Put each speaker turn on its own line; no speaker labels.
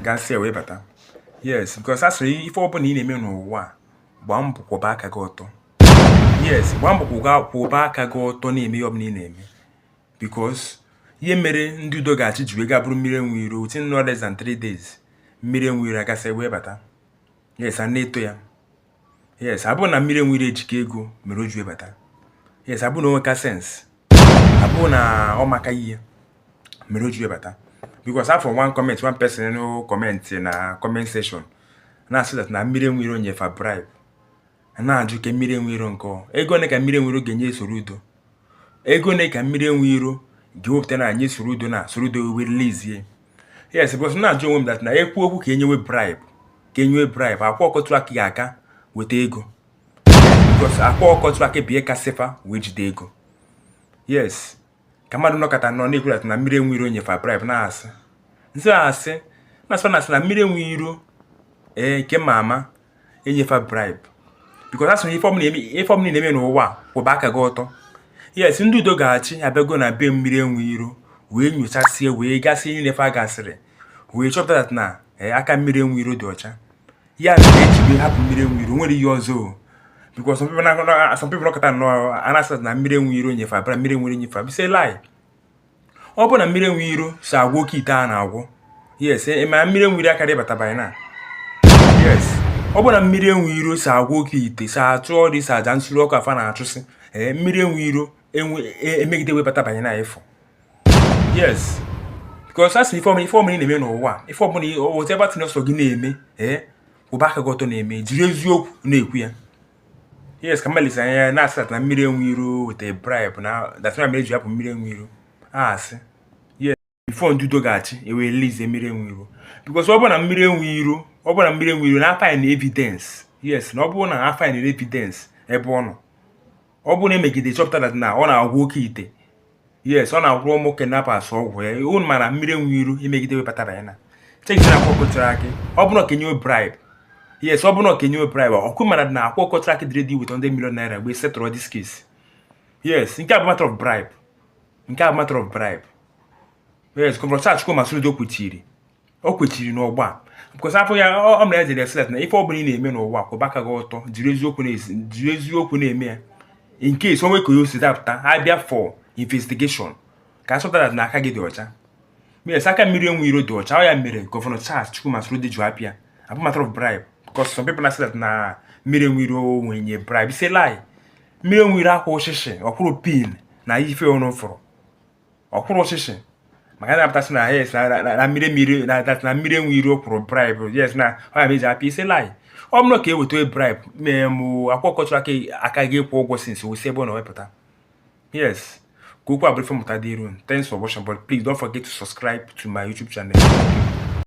gasị wee bata. Yes, because that's ife ọ bụla ị na-eme n'ụwa gbaa mbọ kwụba aka gị ọtọ. Yes, gbaa mbọ kwụba aka gị ọtọ na-eme ihe ọ bụla ị na-eme, because ihe mere ndị udo ga-achị ji wee gaa bụrụ mmiri enwe iro within no less than 3 days. Mmiri enwe iro agasị wee bata. Yes, a na-eto ya. Yes, abụ na mmiri enwe iro ejike ego mere o ji wee bata. Yes, abụ na onweka sense, abụ na ọ maka ihe mere o ji wee bata. Because after one person no comment na comment section na say that na mmiri enwe iro nyefa bribe. Na ajụ ke mmiri enwe iro nke ego ne ka mmiri enwe iro ga-enye Soludo. Ego ne ka mmiri enwe iro ga-ewepụta na nye Soludo na Soludo we release ye. Yes, because na ajụ onwe m that na ekwu okwu ka enyewe bribe. Ka enyewe bribe akwa ọkọtụ aka ga-aka weta ego. Because akwa ọkọtụ aka bie ka sefa wee jide ego. Yes. Ka mmadụ nọkọta nọ na-ekwu that na mmiri enwe iro nyefa bribe na asị. Nse asị na mmiri enwe iro ke mama enyefa bribe. Because that's when if omni na-eme n'ụwa kwụba aka gị ọtọ. Yes, ndị udo ga-achị abịago na be mmiri enwe iro wee nyochasie wee gasị ihe nefa gasịrị wee chọpụta that na aka mmiri enwe iro dị ọcha. Ya mere eji wee hapụ mmiri enwe iro nwere ihe ọzọ. Because some people nọkọta nọ anasị na mmiri enwe iro nyefa bribe, mmiri enwe iro nyefa bi say lie. Ọ bụ na mmiri enwe iro so agwọ oke ite a na-agwọ. Yes, ma mmiri enwe iro akarị bata by na. Yes, ọ bụ na mmiri enwe iro so agwọ oke ite so atụ ọdị so aja nsuru ọkụ afa na-achụsị. Mmiri enwe iro emegide wee bata by na ifo. Yes, because that's ife ọmụrụ na-eme n'ụwa. Ife ọbụla whatever thing ọsọ gị na-eme kwụba aka gị ọtọ na-eme jiri eziokwu na-ekwu ya. Yes, ka mmalisa anya na-asị na mmiri enwe iro weta bribe na that's why mere ji hapụ mmiri enwe iro. Asị. Yes, before ndị udo ga-achị ewe release mmiri enwe iro. Because ọ bụ na mmiri enwe iro na fine evidence. Yes, na ọ bụ na fine evidence ebe ọ nọ. Ọ bụ na emegide chọpụta that na ọ na-agwọ oke ite. Yes, ọ na-agwọ ụmụ kidnappers ọgwụ ya. Unu ma na mmiri enwe iro emegide wepụtara ya na. Check na akwụkwọ kọntrakt. Ọ bụ na kenye bribe. Yes, ọ bụ na kenye bribe. Ọkụ mara na akwụkwọ kọntrakt dị ready with 100 million naira we settle this case. Yes, nke a bụ matter of bribe. Yes, kọmfrọ charge kwa Soludo kwechiri. O kwechiri n'ọgba. Because afọ ya ọ mere ejere select na ife ọ bụla ị na-eme n'ụwa kwụba aka gị ọtọ jiri eziokwu na-eme ya. In case onwe ka osi dapụta abịa for investigation ka asọpụta na aka gị dị ọcha. Yes, aka mmiri enwe iro dị ọcha. Ọ ya mere gọvanọ Charles Chukwuma Soludo ji apịa. Abụ matter of bribe. Because some people say that na mmiri enwe iro nwenye bribe. Say lie. Mmiri enwe iro akwa ọchịchị ọkwụrụ pin na ife ọnụ fọrọ. Ọkwụrụ ọchịchị maka na apụtasị na yes na mmiri enwe iro kwụrụ bribe. Yes, na ọ ya meji apịa ise lie. Ọ bụrụ ka eweta bribe mee akwụkwọ kọchụrụ aka gị kwụ ụgwọ since we say ebe ọ na-ewepụta. Yes, ka okwu abụrụ ife mmụta dị iru. Thanks for watching, but please don't forget to subscribe to my YouTube channel.